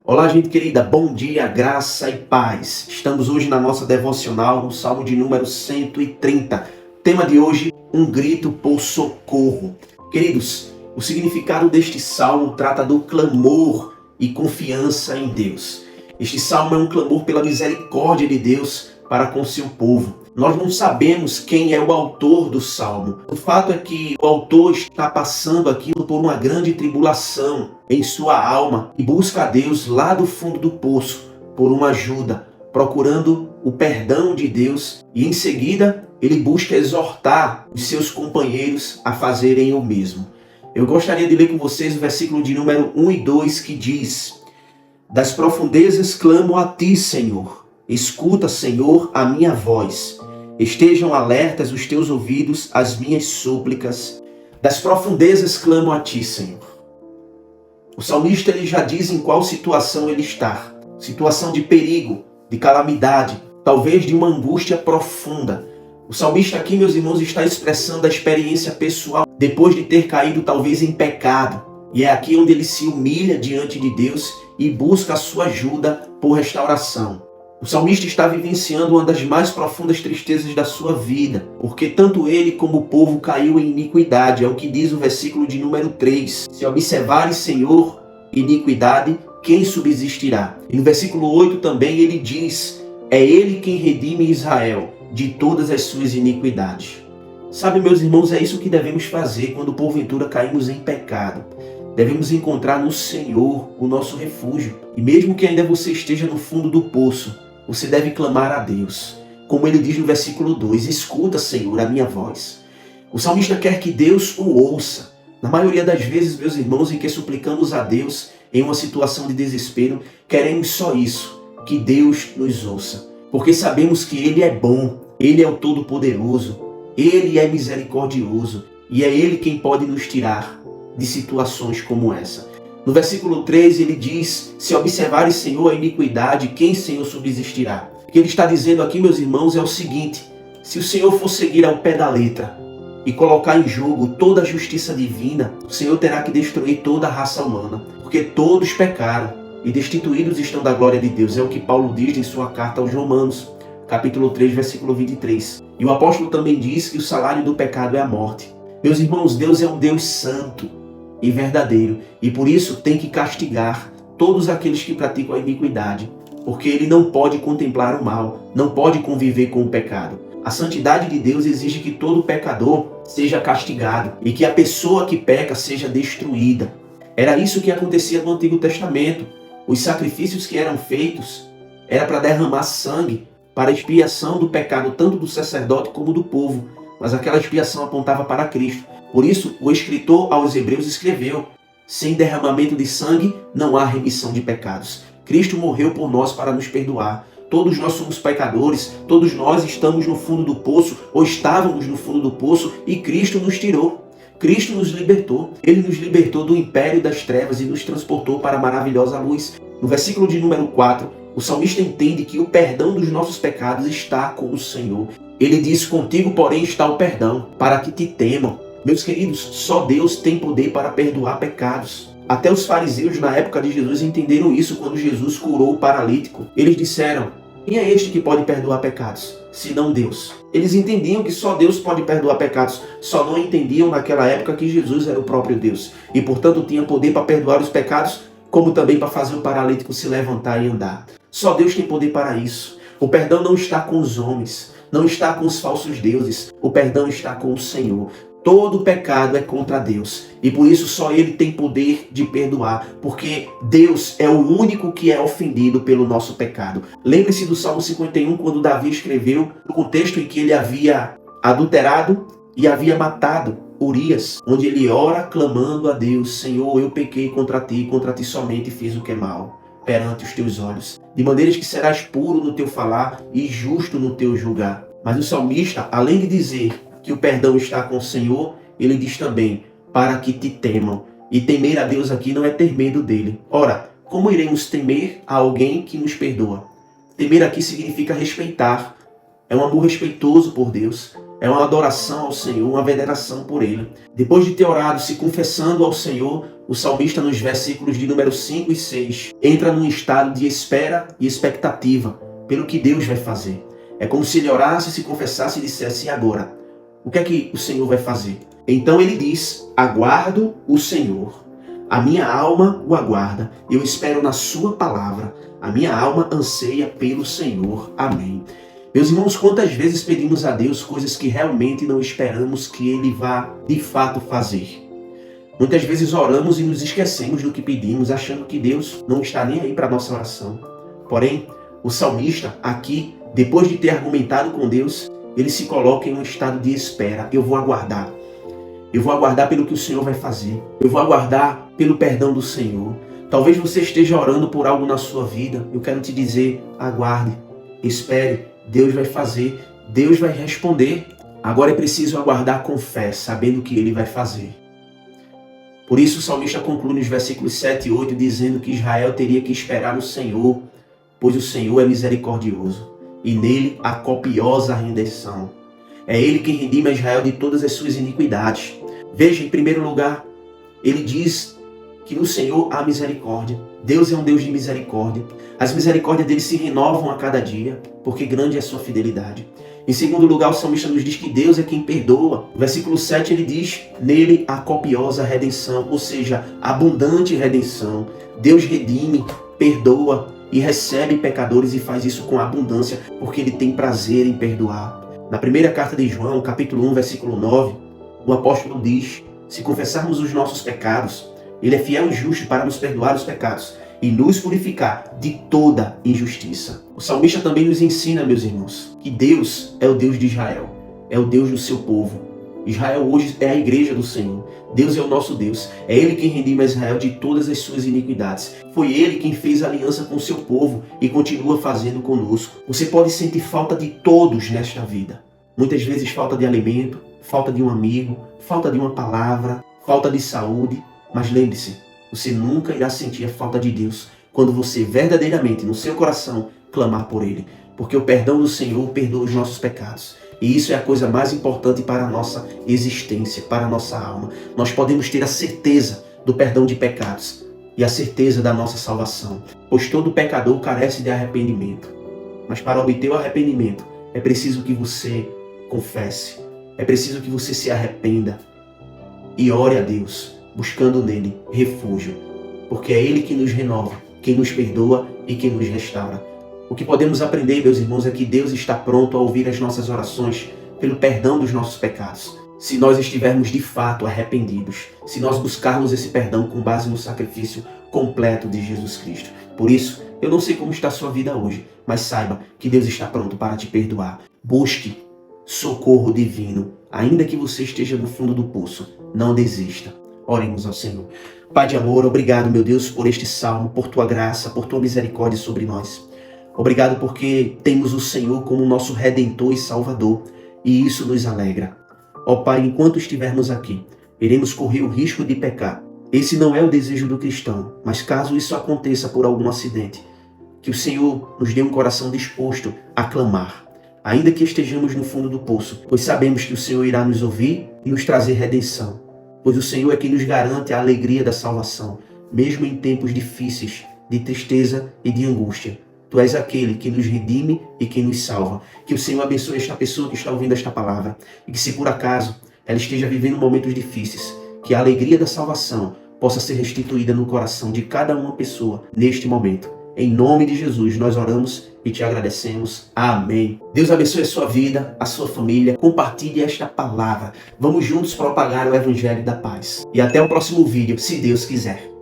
Olá, gente querida, bom dia, graça e paz. Estamos hoje na nossa devocional, no Salmo de número 130. Tema de hoje, um grito por socorro. Queridos, o significado deste salmo trata do clamor e confiança em Deus. Este salmo é um clamor pela misericórdia de Deus para com seu povo. Nós não sabemos quem é o autor do salmo. O fato é que o autor está passando aqui por uma grande tribulação em sua alma e busca a Deus lá do fundo do poço por uma ajuda, procurando o perdão de Deus, e em seguida ele busca exortar os seus companheiros a fazerem o mesmo. Eu gostaria de ler com vocês o versículo de número 1 e 2 que diz: Das profundezas clamo a ti, Senhor. Escuta, Senhor, a minha voz. Estejam alertas os teus ouvidos às minhas súplicas. Das profundezas clamo a ti, Senhor. O salmista ele já diz em qual situação ele está. Situação de perigo, de calamidade, talvez de uma angústia profunda. O salmista aqui, meus irmãos, está expressando a experiência pessoal depois de ter caído talvez em pecado. E é aqui onde ele se humilha diante de Deus e busca a sua ajuda por restauração. O salmista está vivenciando uma das mais profundas tristezas da sua vida, porque tanto ele como o povo caiu em iniquidade, é o que diz o versículo de número 3. Se observares, Senhor, iniquidade, quem subsistirá? E no versículo 8 também ele diz: é ele quem redime Israel de todas as suas iniquidades. Sabe, meus irmãos, é isso que devemos fazer quando porventura caímos em pecado. Devemos encontrar no Senhor o nosso refúgio. E mesmo que ainda você esteja no fundo do poço, você deve clamar a Deus. Como ele diz no versículo 2, escuta, Senhor, a minha voz. O salmista quer que Deus o ouça. Na maioria das vezes, meus irmãos, em que suplicamos a Deus em uma situação de desespero, queremos só isso, que Deus nos ouça. Porque sabemos que Ele é bom, Ele é o Todo-Poderoso, Ele é misericordioso e é Ele quem pode nos tirar de situações como essa. No versículo 13 ele diz: se observares, Senhor, a iniquidade, quem, Senhor, subsistirá? O que ele está dizendo aqui, meus irmãos, é o seguinte: se o Senhor for seguir ao pé da letra e colocar em jogo toda a justiça divina, o Senhor terá que destruir toda a raça humana, porque todos pecaram e destituídos estão da glória de Deus. É o que Paulo diz em sua carta aos Romanos, capítulo 3, versículo 23. E o apóstolo também diz que o salário do pecado é a morte. Meus irmãos, Deus é um Deus santo e verdadeiro, e por isso tem que castigar todos aqueles que praticam a iniquidade, porque Ele não pode contemplar o mal, não pode conviver com o pecado. A santidade de Deus exige que todo pecador seja castigado e que a pessoa que peca seja destruída. Era isso que acontecia no Antigo Testamento. Os sacrifícios que eram feitos era para derramar sangue, para expiação do pecado tanto do sacerdote como do povo, mas aquela expiação apontava para Cristo. Por isso, o escritor aos Hebreus escreveu: sem derramamento de sangue não há remissão de pecados. Cristo morreu por nós para nos perdoar. Todos nós somos pecadores, todos nós estamos no fundo do poço, ou estávamos no fundo do poço, e Cristo nos tirou. Cristo nos libertou. Ele nos libertou do império das trevas e nos transportou para a maravilhosa luz. No versículo de número 4, o salmista entende que o perdão dos nossos pecados está com o Senhor. Ele diz: contigo, porém, está o perdão, para que te temam. Meus queridos, só Deus tem poder para perdoar pecados. Até os fariseus na época de Jesus entenderam isso quando Jesus curou o paralítico. Eles disseram: quem é este que pode perdoar pecados, senão Deus? Eles entendiam que só Deus pode perdoar pecados, só não entendiam naquela época que Jesus era o próprio Deus. E portanto tinha poder para perdoar os pecados, como também para fazer o paralítico se levantar e andar. Só Deus tem poder para isso. O perdão não está com os homens, não está com os falsos deuses. O perdão está com o Senhor. Todo pecado é contra Deus e por isso só Ele tem poder de perdoar, porque Deus é o único que é ofendido pelo nosso pecado. Lembre-se do Salmo 51, quando Davi escreveu, no contexto em que ele havia adulterado e havia matado Urias, onde ele ora clamando a Deus: Senhor, eu pequei contra ti somente fiz o que é mal perante os teus olhos, de maneiras que serás puro no teu falar e justo no teu julgar. Mas o salmista, além de dizer que o perdão está com o Senhor, ele diz também: para que te temam. E temer a Deus aqui não é ter medo dele. Ora, como iremos temer a alguém que nos perdoa? Temer aqui significa respeitar. É um amor respeitoso por Deus. É uma adoração ao Senhor, uma veneração por Ele. Depois de ter orado, se confessando ao Senhor, o salmista nos versículos de número 5 e 6 entra num estado de espera e expectativa pelo que Deus vai fazer. É como se ele orasse, se confessasse e dissesse: e agora? O que é que o Senhor vai fazer? Então ele diz: aguardo o Senhor. A minha alma o aguarda. Eu espero na sua palavra. A minha alma anseia pelo Senhor. Amém. Meus irmãos, quantas vezes pedimos a Deus coisas que realmente não esperamos que Ele vá de fato fazer? Muitas vezes oramos e nos esquecemos do que pedimos, achando que Deus não está nem aí para a nossa oração. Porém, o salmista aqui, depois de ter argumentado com Deus, ele se coloca em um estado de espera. Eu vou aguardar. Eu vou aguardar pelo que o Senhor vai fazer. Eu vou aguardar pelo perdão do Senhor. Talvez você esteja orando por algo na sua vida. Eu quero te dizer: aguarde, espere. Deus vai fazer, Deus vai responder. Agora é preciso aguardar com fé, sabendo que Ele vai fazer. Por isso o salmista conclui nos versículos 7 e 8, dizendo que Israel teria que esperar no Senhor, pois o Senhor é misericordioso, e nele há copiosa redenção. É Ele quem redime a Israel de todas as suas iniquidades. Veja, em primeiro lugar, ele diz que no Senhor há misericórdia. Deus é um Deus de misericórdia. As misericórdias dele se renovam a cada dia, porque grande é a sua fidelidade. Em segundo lugar, o salmista nos diz que Deus é quem perdoa. No versículo 7 ele diz: nele há copiosa redenção, ou seja, abundante redenção. Deus redime, perdoa e recebe pecadores e faz isso com abundância, porque ele tem prazer em perdoar. Na primeira carta de João, capítulo 1, versículo 9, o apóstolo diz: se confessarmos os nossos pecados, Ele é fiel e justo para nos perdoar os pecados e nos purificar de toda injustiça. O salmista também nos ensina, meus irmãos, que Deus é o Deus de Israel, é o Deus do seu povo. Israel hoje é a igreja do Senhor. Deus é o nosso Deus. É Ele quem redime Israel de todas as suas iniquidades. Foi Ele quem fez aliança com o seu povo e continua fazendo conosco. Você pode sentir falta de todos nesta vida. Muitas vezes falta de alimento, falta de um amigo, falta de uma palavra, falta de saúde. Mas lembre-se, você nunca irá sentir a falta de Deus quando você verdadeiramente, no seu coração, clamar por Ele. Porque o perdão do Senhor perdoa os nossos pecados. E isso é a coisa mais importante para a nossa existência, para a nossa alma. Nós podemos ter a certeza do perdão de pecados e a certeza da nossa salvação. Pois todo pecador carece de arrependimento. Mas para obter o arrependimento, é preciso que você confesse. É preciso que você se arrependa e ore a Deus, buscando nele refúgio, porque é Ele que nos renova, quem nos perdoa e quem nos restaura. O que podemos aprender, meus irmãos, é que Deus está pronto a ouvir as nossas orações pelo perdão dos nossos pecados. Se nós estivermos de fato arrependidos, se nós buscarmos esse perdão com base no sacrifício completo de Jesus Cristo. Por isso, eu não sei como está a sua vida hoje, mas saiba que Deus está pronto para te perdoar. Busque socorro divino, ainda que você esteja no fundo do poço. Não desista. Oremos ao Senhor. Pai de amor, obrigado, meu Deus, por este salmo, por tua graça, por tua misericórdia sobre nós. Obrigado porque temos o Senhor como nosso Redentor e Salvador, e isso nos alegra. Ó Pai, enquanto estivermos aqui, iremos correr o risco de pecar. Esse não é o desejo do cristão, mas caso isso aconteça por algum acidente, que o Senhor nos dê um coração disposto a clamar, ainda que estejamos no fundo do poço, pois sabemos que o Senhor irá nos ouvir e nos trazer redenção, pois o Senhor é quem nos garante a alegria da salvação, mesmo em tempos difíceis, de tristeza e de angústia. Tu és aquele que nos redime e que nos salva. Que o Senhor abençoe esta pessoa que está ouvindo esta palavra. E que se por acaso ela esteja vivendo momentos difíceis, que a alegria da salvação possa ser restituída no coração de cada uma pessoa neste momento. Em nome de Jesus nós oramos e te agradecemos. Amém. Deus abençoe a sua vida, a sua família. Compartilhe esta palavra. Vamos juntos propagar o Evangelho da Paz. E até o próximo vídeo, se Deus quiser.